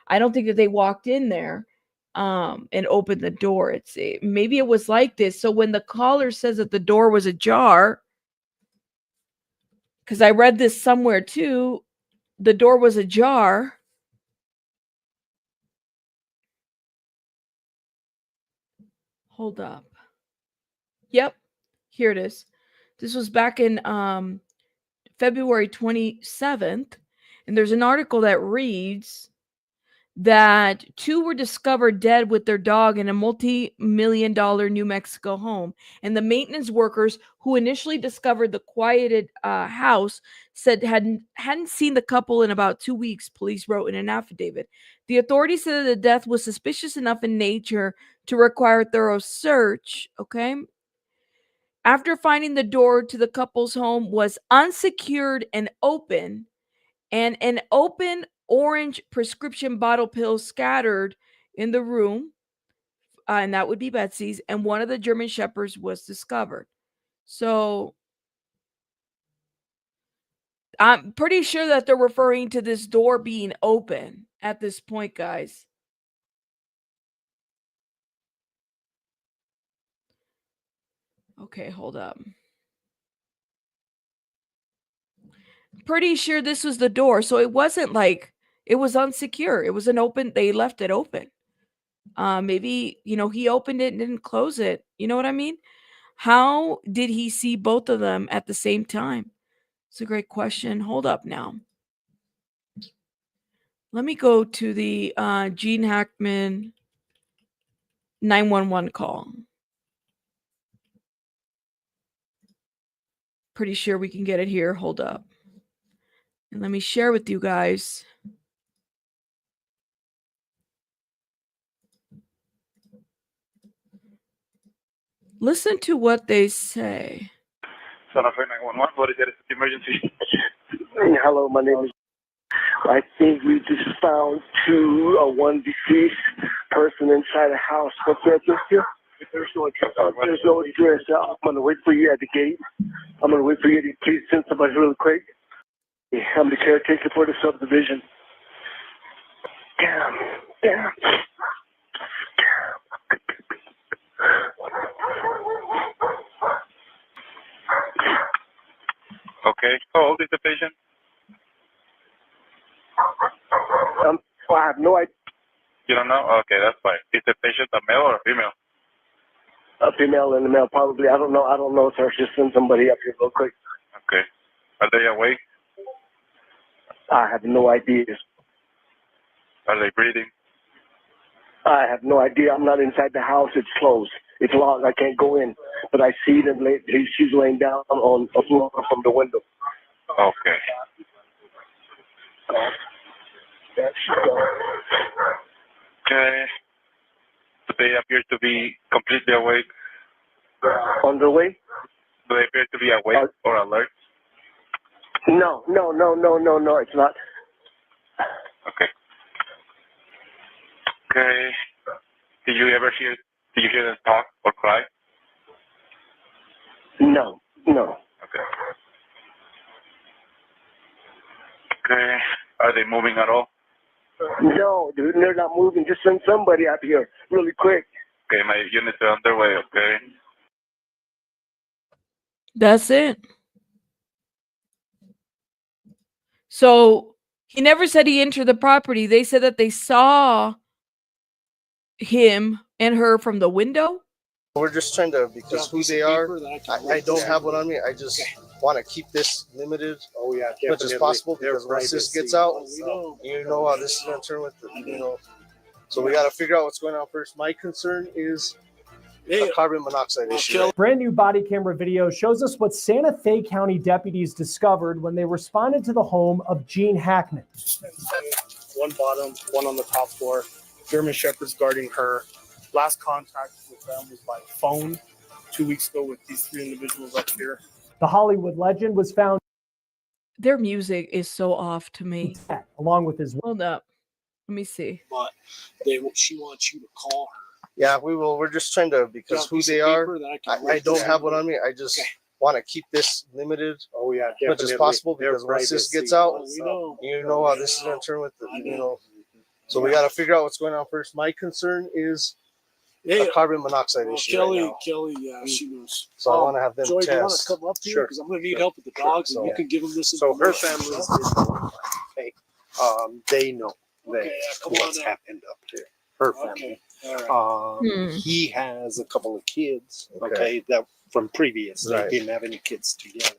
I don't think that they walked in there and opened the door. Maybe it was like this. So when the caller says that the door was ajar, because I read this somewhere too, the door was ajar. Hold up. Yep, here it is. This was back in February 27th, and there's an article that reads that 2 were discovered dead with their dog in a multi-million-dollar New Mexico home. And the maintenance workers who initially discovered the quieted house said hadn't seen the couple in about 2 weeks, police wrote in an affidavit. The authorities said that the death was suspicious enough in nature to require thorough search, okay? After finding the door to the couple's home was unsecured and open, and an open orange prescription bottle pill scattered in the room, and that would be Betsy's, and one of the German Shepherds was discovered. So I'm pretty sure that they're referring to this door being open at this point, guys. Okay, hold up. Pretty sure this was the door. So it wasn't like it was unsecure. It was an open, they left it open. Maybe, he opened it and didn't close it. You know what I mean? How did he see both of them at the same time? It's a great question. Hold up now. Let me go to the Gene Hackman 911 call. Pretty sure we can get it here. Hold up. And let me share with you guys. Listen to what they say. Santa Fe 911, what is it? Emergency. Hello, my name is. I think we just found one deceased person inside a house. What's the address here? There's no address. There's no address. I'm going to wait for you at the gate. I'm going to wait for you to please send somebody really quick. I'm the caretaker for the subdivision. Damn. Okay. How old is the patient? I have no idea. You don't know? Okay, that's fine. Is the patient a male or a female? A female and a male, probably. I don't know, sir. Just send somebody up here real quick. Okay. Are they awake? I have no idea. Are they breathing? I have no idea. I'm not inside the house. It's closed. It's locked. I can't go in. But I see them. She's laying down on a floor from the window. Okay. There she goes. Okay. Do they appear to be completely awake? On the way? Do they appear to be awake or alert? No. It's not. Okay. Okay. Did you hear them talk or cry? No. Okay. Okay. Are they moving at all? No, dude, they're not moving. Just send somebody up here really quick. Okay, my units are underway, okay? That's it. So he never said he entered the property. They said that they saw him and her from the window. We're just trying to, because who they are, I don't have one on me. I just want to keep this limited as much as possible, because once this gets out, you know how this is going to turn with the, So we got to figure out what's going on first. My concern is a carbon monoxide issue. Brand new body camera video shows us what Santa Fe County deputies discovered when they responded to the home of Gene Hackman. One bottom, one on the top floor. German Shepherds guarding her. Last contact with them was by phone 2 weeks ago with these three individuals up here. The Hollywood legend was found. Their music is so off to me. Along with his. Hold up. Let me see. But she wants you to call her. Yeah, we will. We're just trying to, because who they are, I don't have one on me. I just want to keep this limited as much as possible, because once this gets out, you know how this is going to turn with the, So we got to figure out what's going on first. My concern is a carbon monoxide issue. Kelly, yeah, she knows. So I want to have them Joy, test. do you want to come up here? Because I'm going to need help with the dogs, and you can give them this. So her family is okay. They know what's happened up there. Her family. Right. He has a couple of kids. Okay, that from previous. They didn't have any kids together.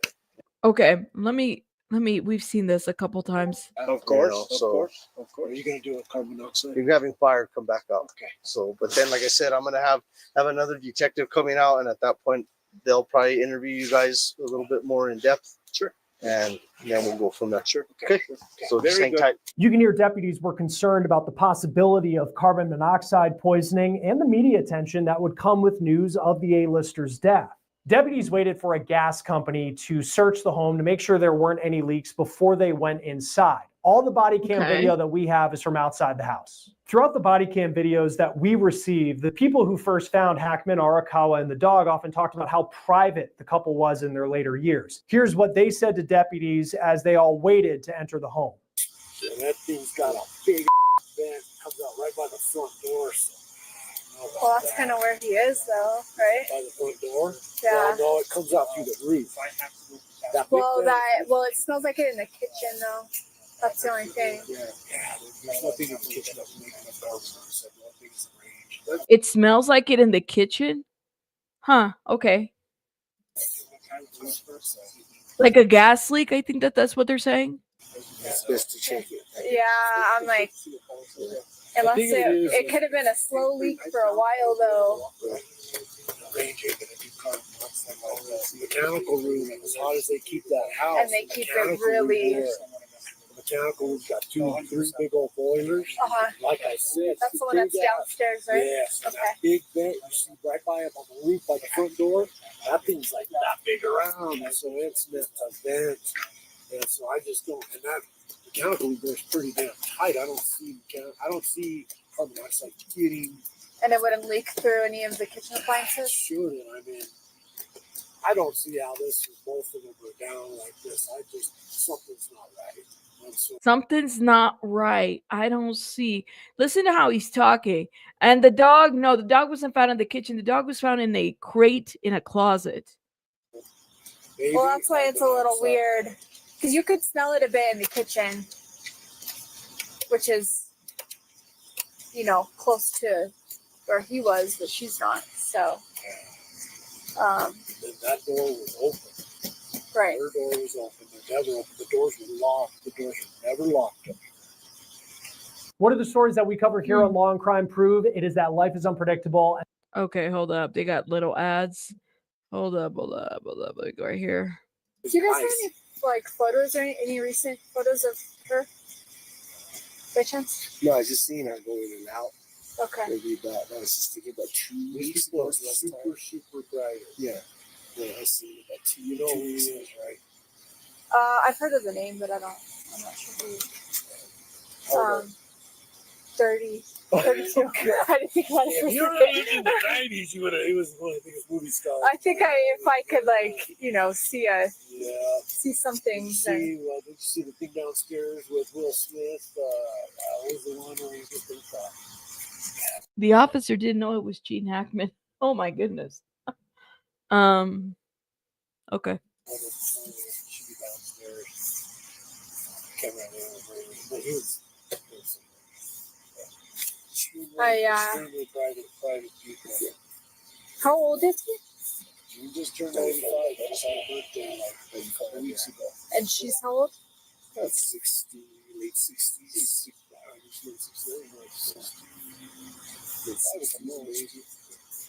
Okay, let me. We've seen this a couple times. Of course, of course. Are you going to do a carbon monoxide? You're having fire come back up. Okay. So, but then, like I said, I'm gonna have another detective coming out, and at that point, they'll probably interview you guys a little bit more in depth. Sure. And then we'll go from there. Sure. Okay. So just hang tight. You can hear deputies were concerned about the possibility of carbon monoxide poisoning and the media attention that would come with news of the A-lister's death. Deputies waited for a gas company to search the home to make sure there weren't any leaks before they went inside. All the body cam video that we have is from outside the house. Throughout the body cam videos that we received, the people who first found Hackman, Arakawa, and the dog often talked about how private the couple was in their later years. Here's what they said to deputies as they all waited to enter the home. And that thing's got a big vent, comes out right by the front door. So. Well, that's kind of where he is, though, right? By the front door? Yeah. Well, no, it comes out through the roof. Well, it smells like it in the kitchen, though. That's the only thing. Yeah, there's nothing in the kitchen that's making a dogs. It smells like it in the kitchen? Huh, okay. Like a gas leak? I think that's what they're saying. It's best to check it. Yeah, I'm like, unless it could have been a slow leak for a while, though. The mechanical room, as hot as they keep that house. And they keep it really... The mechanical room's got 3 big old boilers. Like I said. That's the one that's downstairs, right? Yes. Okay. That big vent you see right by up on the roof by the front door, that thing's like that big around. So it's meant to vent. And so I just don't, and that mechanical room is pretty damn tight. I don't see carbon monoxide getting. And it wouldn't leak through any of the kitchen appliances? Sure, I mean, I don't see how this is both of them are down like this. Something's not right. Something's not right. I don't see. Listen to how he's talking. And the dog, no, the dog wasn't found in the kitchen. The dog was found in a crate in a closet. Maybe. Well, that's why it's a little weird. Because you could smell it a bit in the kitchen, which is, you know, close to where he was, but she's not. So, And that door was open. right. Her door was open. They're never open. The doors were locked. The doors were never locked. One of the stories that we cover here on Law and Crime prove it is that life is unpredictable. Okay, hold up. They got little ads. Hold up. Let me go right here. Do you guys have any like photos or any recent photos of her? By chance? No, I just seen her going in and out. Okay. Maybe that was just thinking about 2 weeks ago. Super bright. Yeah. Yeah, I seen it about 2 You know who he weeks ago. is, right? I've heard of the name, but I'm not sure who. 30. 32. I didn't think about If it. you were living in the 90s, you would have. He was one of the biggest movie stars. I think if I could like, you know, see something. Did you see the thing downstairs with Will Smith? That was the one where he was with the The officer didn't know it was Gene Hackman. Oh my goodness. Okay. Should be downstairs. Can't remember but he was extremely private people. How old is he? He just turned 95. Just had a birthday like a couple weeks ago. And she's how old? That's 60, late 60s.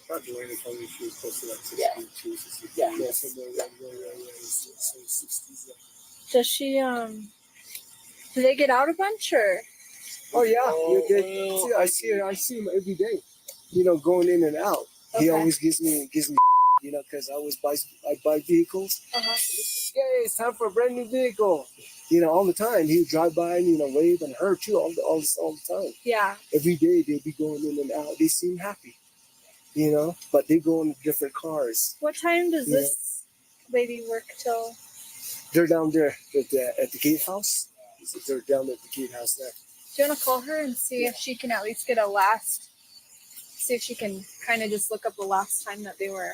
Graduated probably she was close to like 62, 63. Yeah, somewhere around there. So 60s. Does she do they get out a bunch or? Oh yeah, I see him every day. You know, going in and out. Okay. He always gives me, you know, because I buy vehicles. Hey, it's time for a brand new vehicle. You know, all the time he would drive by and, you know, wave, and her too, all the time. Yeah. Every day they'd be going in and out. They seem happy, you know, but they go in different cars. What time does this lady work till? They're down there at the gatehouse. They're down at the gatehouse there. Do you want to call her and see if she can at least get see if she can kind of just look up the last time that they were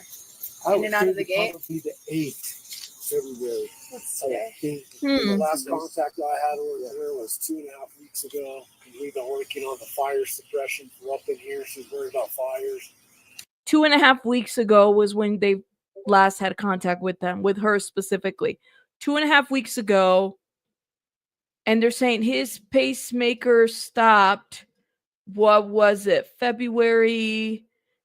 in and out of the gate? Probably the 8th February. What's today? The last contact I had with her was 2.5 weeks ago. We've been working on the fire suppression for up in here. She's worried about fires. 2.5 weeks ago was when they last had contact with them, with her specifically. 2.5 weeks ago. And they're saying his pacemaker stopped, what was it, February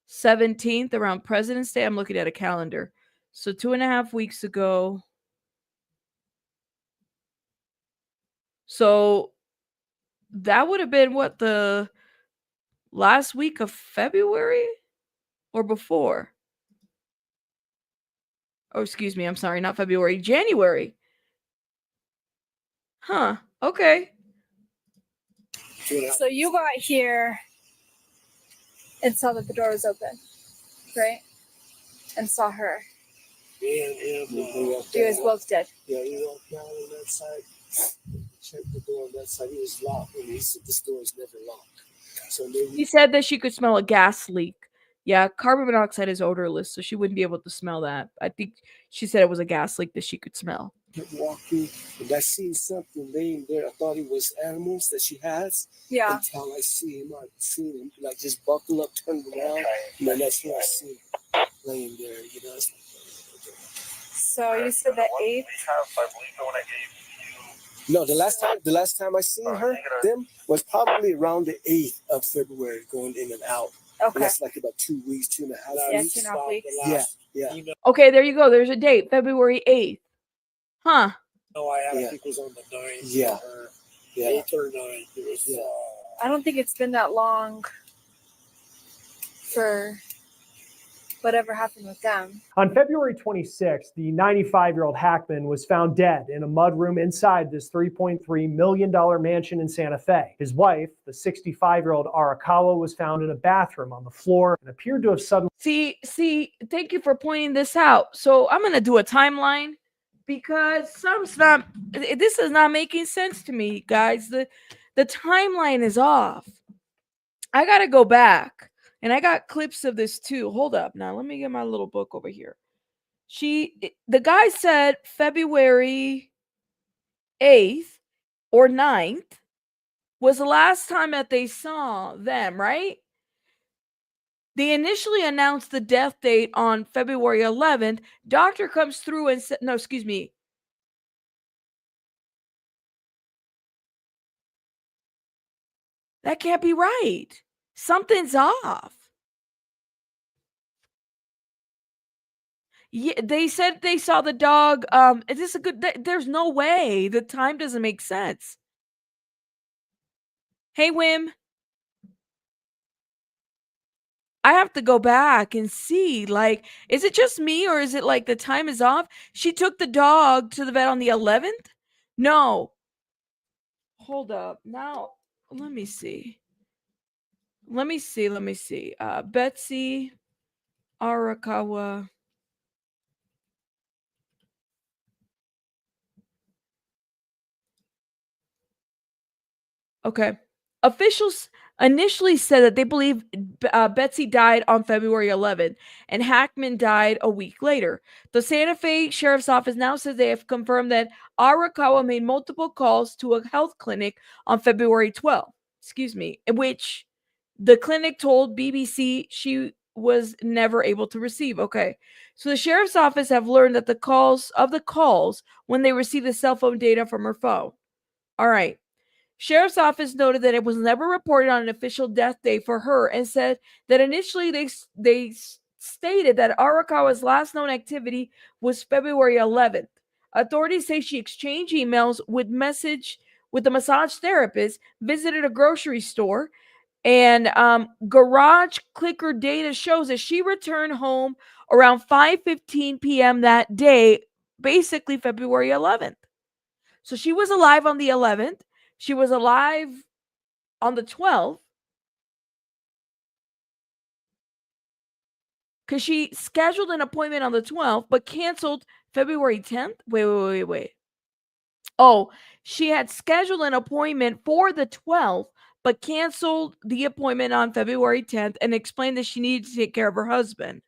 17th, around President's Day? I'm looking at a calendar. So 2.5 weeks ago. So that would have been what, the last week of February or before? Oh, excuse me. I'm sorry. Not February. January. Huh. Okay. So you got here and saw that the door was open, right? And saw her. Me and him. You guys both did. Yeah, he walked down on that side. Checked the door on that side. It was locked. And he said this door is never locked. So maybe He said that she could smell a gas leak. Yeah, carbon monoxide is odorless, so she wouldn't be able to smell that. I think she said it was a gas leak that she could smell. Kept walking, and I seen something laying there. I thought it was animals that she has. Yeah. Until I seen him like just buckle up, turn around, and then that's when I see him laying there. You know. So you said the 8th. No, the last time I seen them was probably around the 8th of February, going in and out. Okay. And that's like about 2 weeks, 2.5 weeks. Yeah, 2.5 weeks. Yeah. Okay, there you go. There's a date, February 8th. Huh. No, I had, I think it was on the 9th. Yeah. 8th or 9th. It was, I don't think it's been that long for whatever happened with them. On February 26th, the 95-year-old Hackman was found dead in a mudroom inside this $3.3 million mansion in Santa Fe. His wife, the 65-year-old Arakawa, was found in a bathroom on the floor and appeared to have suddenly... See, thank you for pointing this out. So I'm going to do a timeline because this is not making sense to me, guys. The timeline is off. I got to go back. And I got clips of this too. Hold up. Now, let me get my little book over here. The guy said February 8th or 9th was the last time that they saw them, right? They initially announced the death date on February 11th. Doctor comes through and said, no, excuse me. That can't be right. Something's off. Yeah, they said they saw the dog. Is this a good? There's no way. The time doesn't make sense. Hey, Wim. I have to go back and see. Like, is it just me or is it like the time is off? She took the dog to the vet on the 11th? No. Hold up. Now, let me see. Let me see. Betsy Arakawa. Okay. Officials initially said that they believe Betsy died on February 11th and Hackman died a week later. The Santa Fe Sheriff's Office now says they have confirmed that Arakawa made multiple calls to a health clinic on February 12th, in which the clinic told BBC she was never able to receive. Okay. So the Sheriff's Office have learned that the calls when they received the cell phone data from her phone. All right. Sheriff's Office noted that it was never reported on an official death date for her and said that initially they stated that Arakawa's last known activity was February 11th. Authorities say she exchanged emails with the massage therapist, visited a grocery store, and garage clicker data shows that she returned home around 5:15 p.m. that day, basically February 11th. So she was alive on the 11th. She was alive on the 12th because she scheduled an appointment on the 12th, but canceled February 10th. Wait. Oh, she had scheduled an appointment for the 12th, but canceled the appointment on February 10th and explained that she needed to take care of her husband.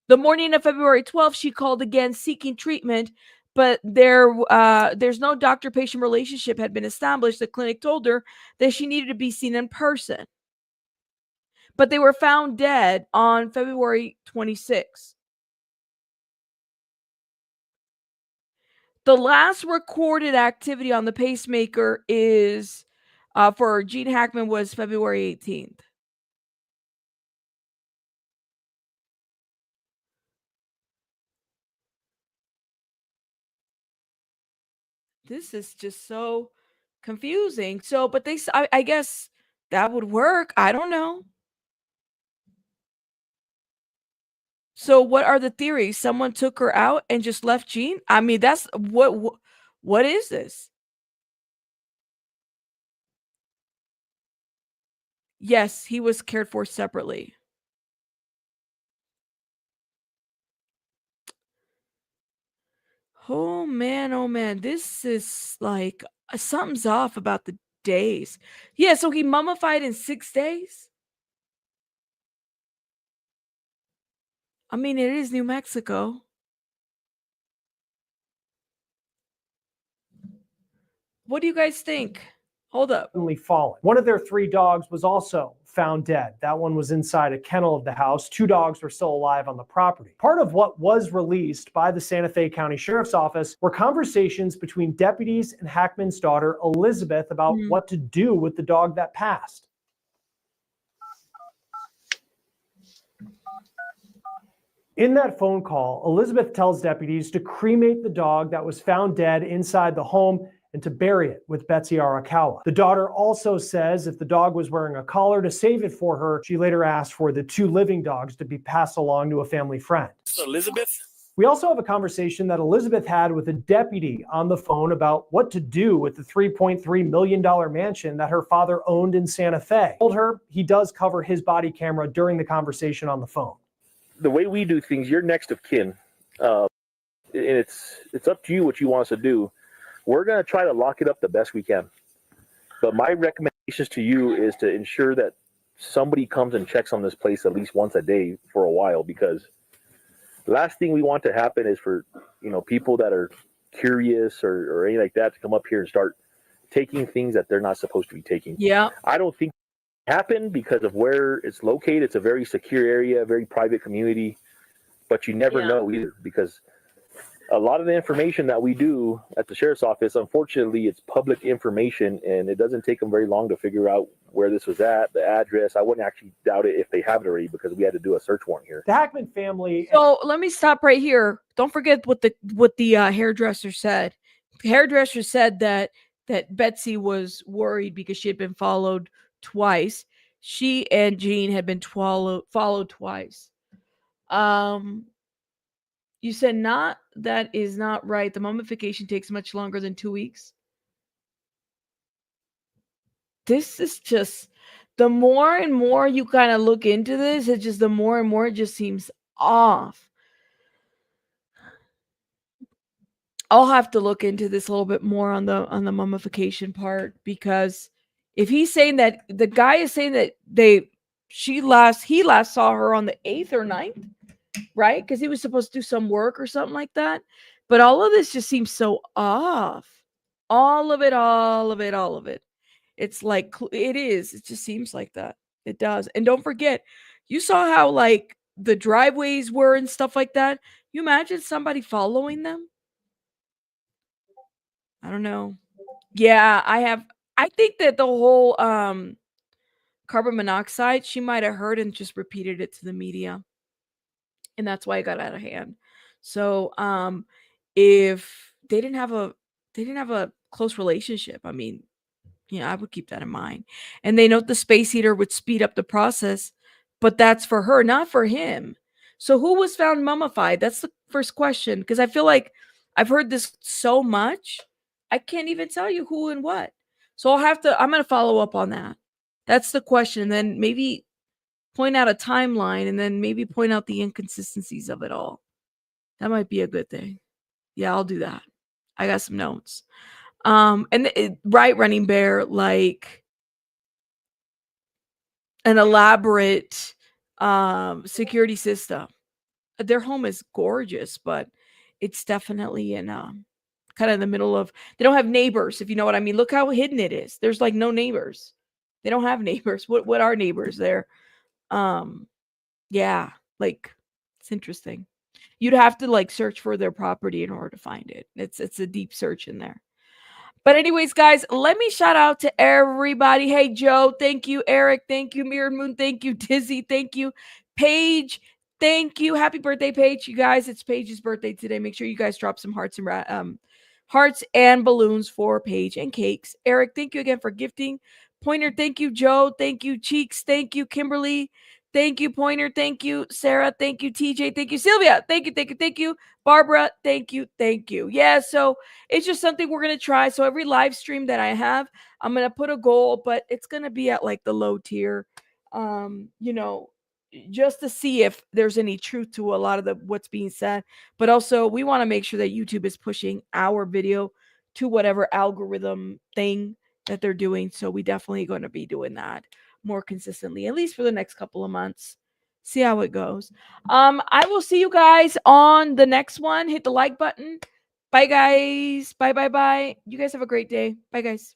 The morning of February 12th, she called again seeking treatment, but there's no doctor-patient relationship had been established. The clinic told her that she needed to be seen in person. But they were found dead on February 26th. The last recorded activity on the pacemaker is for Gene Hackman was February 18th. This is just so confusing. So, but I guess that would work. I don't know. So, what are the theories? Someone took her out and just left Gene? I mean, that's what is this? Yes, he was cared for separately. Oh man, this is like something's off about the days. Yeah, so he mummified in 6 days? I mean, it is New Mexico. What do you guys think? Hold up. Fallen. One of their 3 dogs was also found dead. That one was inside a kennel of the house. 2 dogs were still alive on the property. Part of what was released by the Santa Fe County Sheriff's Office were conversations between deputies and Hackman's daughter, Elizabeth, about what to do with the dog that passed. In that phone call, Elizabeth tells deputies to cremate the dog that was found dead inside the home and to bury it with Betsy Arakawa. The daughter also says if the dog was wearing a collar, to save it for her. She later asked for the 2 living dogs to be passed along to a family friend. Elizabeth? We also have a conversation that Elizabeth had with a deputy on the phone about what to do with the $3.3 million mansion that her father owned in Santa Fe. I told her he does cover his body camera during the conversation on the phone. The way we do things, you're next of kin. And it's up to you what you want us to do. We're going to try to lock it up the best we can. But my recommendations to you is to ensure that somebody comes and checks on this place at least once a day for a while, because Last thing we want to happen is for, people that are curious or anything like that to come up here and start taking things that they're not supposed to be taking. Yeah. I don't think it happened because of where it's located. It's a very secure area, very private community, but you never know either, because a lot of the information that we do at the sheriff's office, unfortunately, it's public information, and it doesn't take them very long to figure out where this was at, the address. I wouldn't actually doubt it if they have it already, because we had to do a search warrant here. The Hackman family. So let me stop right here. Don't forget what the hairdresser said. The hairdresser said that Betsy was worried because she had been followed twice. She and Jean had been followed twice. You said that is not right. The mummification takes much longer than 2 weeks. This is just, the more and more you kind of look into this, it's just the more and more it just seems off. I'll have to look into this a little bit more on the mummification part, because if he's saying that, the guy is saying that he last saw her on the 8th or 9th, right? Because he was supposed to do some work or something like that. But all of this just seems so off. All of it. It's like, it is. It just seems like that. It does. And don't forget, you saw how like the driveways were and stuff like that. You imagine somebody following them? I don't know. Yeah, I think that the whole carbon monoxide, she might have heard and just repeated it to the media. And that's why it got out of hand. So if they didn't have a close relationship, I mean, I would keep that in mind. And they note the space heater would speed up the process, but that's for her, not for him. So who was found mummified? That's the first question, because I feel like I've heard this so much, I can't even tell you who and what. So I'm going to follow up on that. That's the question. And then maybe point out a timeline, and then maybe point out the inconsistencies of it all. That might be a good thing. Yeah, I'll do that. I got some notes. Right, Running Bear, like an elaborate security system. Their home is gorgeous, but it's definitely in kind of in the middle of, they don't have neighbors, if you know what I mean. Look how hidden it is. There's like no neighbors. They don't have neighbors. What are neighbors there? Yeah, like it's interesting. You'd have to like search for their property in order to find it. It's a deep search in there. But anyways, guys, let me shout out to everybody. Hey, Joe, thank you. Eric, thank you. Mirrored Moon, thank you. Dizzy, thank you. Paige, thank you. Happy birthday, Paige. You guys, it's Paige's birthday today. Make sure you guys drop some hearts and balloons for Paige and cakes. Eric, thank you again for gifting. Pointer, thank you. Joe, thank you. Cheeks, thank you. Kimberly, thank you. Pointer, thank you. Sarah, thank you. TJ, thank you. Sylvia, thank you. Barbara, thank you. Yeah, so it's just something we're going to try. So every live stream that I have, I'm going to put a goal, but it's going to be at like the low tier, just to see if there's any truth to a lot of what's being said. But also we want to make sure that YouTube is pushing our video to whatever algorithm thing that they're doing. So we definitely going to be doing that more consistently, at least for the next couple of months. See how it goes. I will see you guys on the next one. Hit the like button. Bye, guys. Bye. You guys have a great day. Bye, guys.